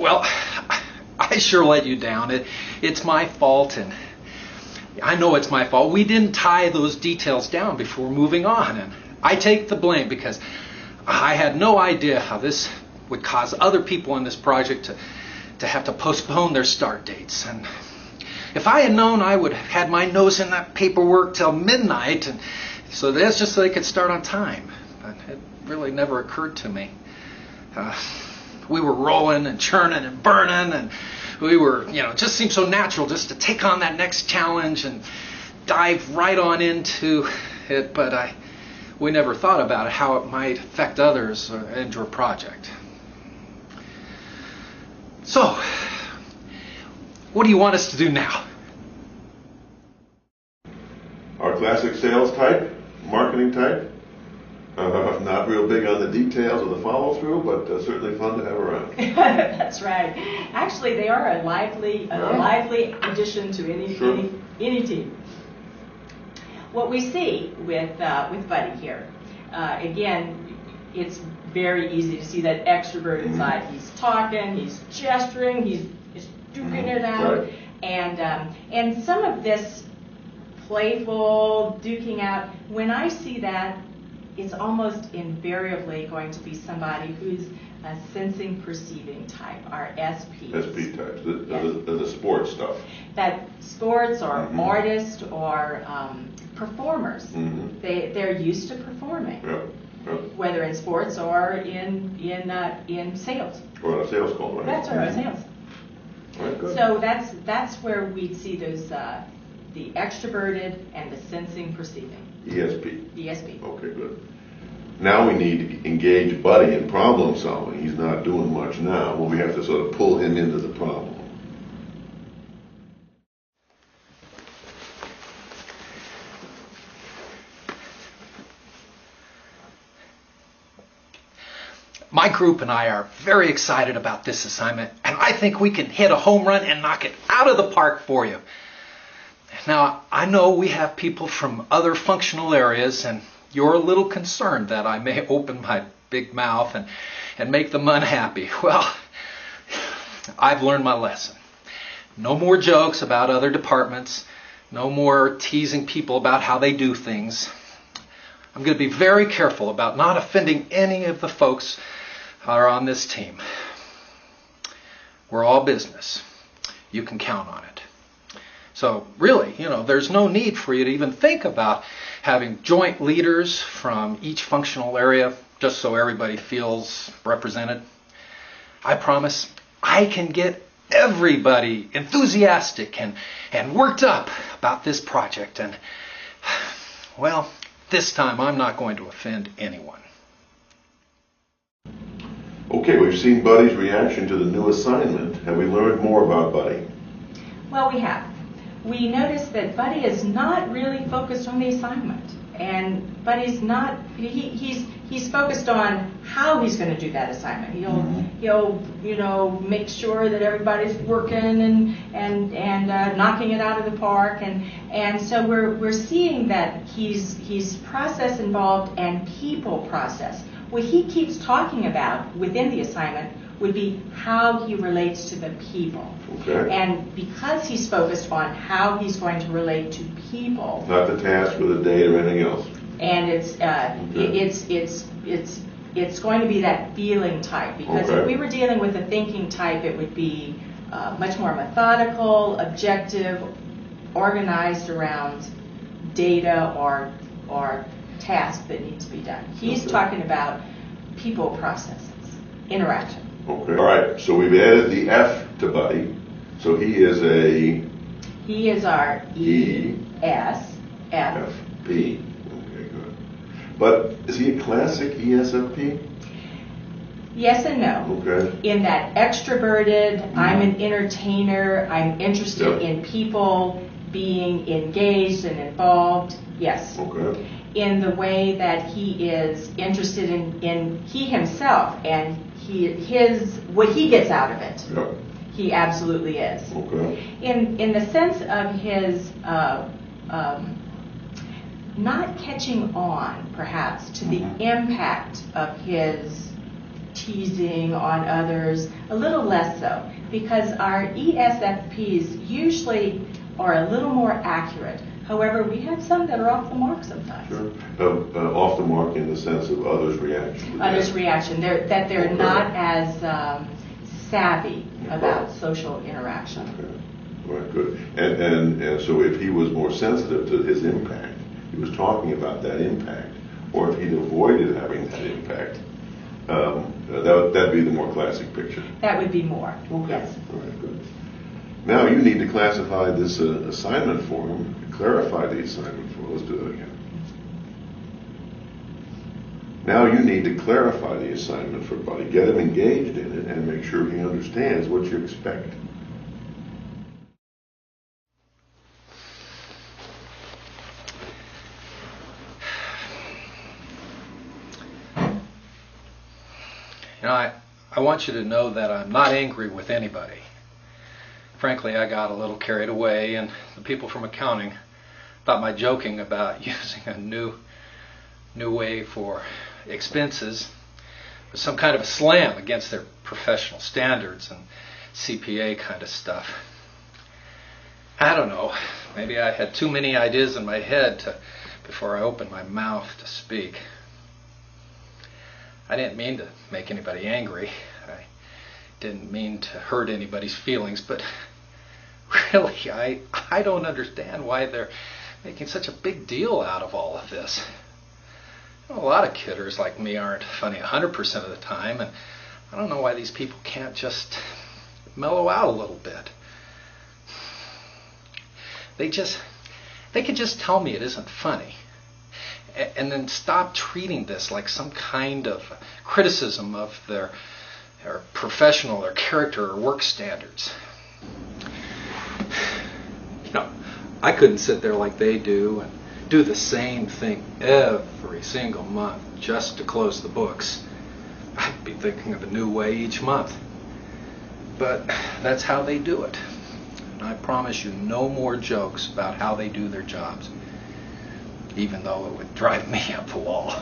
Well, I sure let you down. It's my fault, and I know it's my fault. We didn't tie those details down before moving on, and I take the blame because I had no idea how this would cause other people in this project to have to postpone their start dates. And if I had known, I would have had my nose in that paperwork till midnight, and so that's just so they could start on time. But it really never occurred to me. We were rolling and churning and burning, and we were, it just seemed so natural just to take on that next challenge and dive right on into it, but we never thought about how it might affect others and your project. So, what do you want us to do now? Our classic sales type, marketing type. Not real big on the details of the follow-through, but certainly fun to have around. That's right. Actually, they are a lively addition to any team. What we see with Buddy here, again, it's very easy to see that extroverted side. He's talking, he's gesturing, he's duking it out, right. And some of this playful duking out. When I see that, it's almost invariably going to be somebody who's a sensing perceiving type, our SP. SP types, the sports stuff. That sports or artists or performers, they're used to performing, whether in sports or in sales. Or on a sales call, right? That's right, sales. Right, good. So that's where we'd see those the extroverted and the sensing perceiving. ESP. Okay, good. Now we need to engage Buddy in problem solving. He's not doing much now. Well, we have to sort of pull him into the problem. My group and I are very excited about this assignment, and I think we can hit a home run and knock it out of the park for you. Now, I know we have people from other functional areas, and you're a little concerned that I may open my big mouth and make them unhappy. Well, I've learned my lesson. No more jokes about other departments. No more teasing people about how they do things. I'm going to be very careful about not offending any of the folks that are on this team. We're all business. You can count on it. So really, there's no need for you to even think about having joint leaders from each functional area just so everybody feels represented. I promise I can get everybody enthusiastic and worked up about this project. And, well, this time I'm not going to offend anyone. Okay, we've seen Buddy's reaction to the new assignment. Have we learned more about Buddy? Well, we have. We noticed that Buddy is not really focused on the assignment, and Buddy's not. He's focused on how he's going to do that assignment. He'll make sure that everybody's working and knocking it out of the park, and so we're seeing that he's process involved and people process. What he keeps talking about within the assignment would be how he relates to the people. Okay. And because he's focused on how he's going to relate to people, not the task or the date or anything else. And it's going to be that feeling type, because if we were dealing with a thinking type, it would be much more methodical, objective, organized around data or tasks that need to be done. He's talking about people processes, interaction. Okay. All right. So we've added the F to Buddy. So he is our ESFP. Okay, good. But is he a classic ESFP? Yes and no. Okay. In that extroverted, I'm an entertainer, I'm interested in people being engaged and involved. Yes. Okay. In the way that he is interested in he himself and what he gets out of it. Yep. He absolutely is. Okay. In the sense of his not catching on, perhaps, to the impact of his teasing on others, a little less so, because our ESFPs usually are a little more accurate. However, we have some that are off the mark sometimes. Sure. Off the mark in the sense of others' reaction. Others' reaction. They're not as savvy about social interaction. Okay. All right, good. And so if he was more sensitive to his impact, he was talking about that impact, or if he'd avoided having that impact, that'd be the more classic picture. That would be more, yes. All right, good. Now you need to classify this assignment for him, clarify the assignment for him. Let's do that again. Now you need to clarify the assignment for Buddy, get him engaged in it, and make sure he understands what you expect. You know, I want you to know that I'm not angry with anybody. Frankly, I got a little carried away, and the people from accounting thought my joking about using a new way for expenses was some kind of a slam against their professional standards and CPA kind of stuff. I don't know. Maybe I had too many ideas in my head before I opened my mouth to speak. I didn't mean to make anybody angry. I didn't mean to hurt anybody's feelings, but really, I don't understand why they're making such a big deal out of all of this. You know, a lot of kidders like me aren't funny 100% of the time, and I don't know why these people can't just mellow out a little bit. They could just tell me it isn't funny, and then stop treating this like some kind of criticism of their professional or character or work standards. You know, I couldn't sit there like they do and do the same thing every single month just to close the books. I'd be thinking of a new way each month. But that's how they do it. And I promise you no more jokes about how they do their jobs, even though it would drive me up the wall.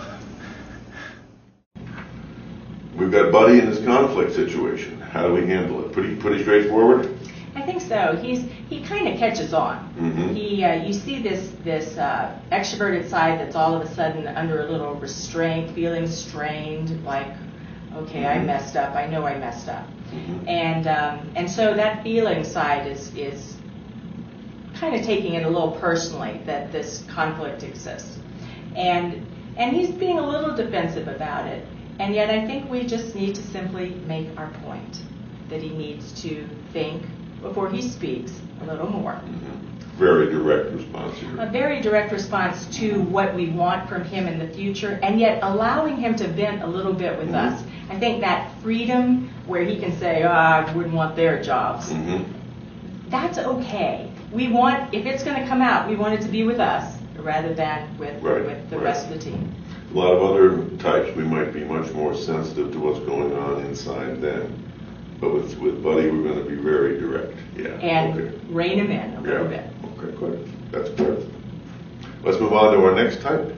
We've got Buddy in this conflict situation. How do we handle it? Pretty straightforward? I think so. He kind of catches on. Mm-hmm. You see this extroverted side that's all of a sudden under a little restraint, feeling strained, like, okay, mm-hmm. I messed up. I know I messed up. Mm-hmm. And so that feeling side is kind of taking it a little personally that this conflict exists, and he's being a little defensive about it. And yet I think we just need to simply make our point that he needs to think before he speaks a little more. Mm-hmm. Very direct response here. A very direct response to what we want from him in the future, and yet allowing him to vent a little bit with mm-hmm. us. I think that freedom where he can say, I wouldn't want their jobs, mm-hmm. that's okay. We want, if it's going to come out, we want it to be with us rather than with the rest of the team. A lot of other types, we might be much more sensitive to what's going on inside them. But with Buddy, we're going to be very direct. Yeah. And okay. Rein him in a little bit. Okay, good. That's good. Let's move on to our next type.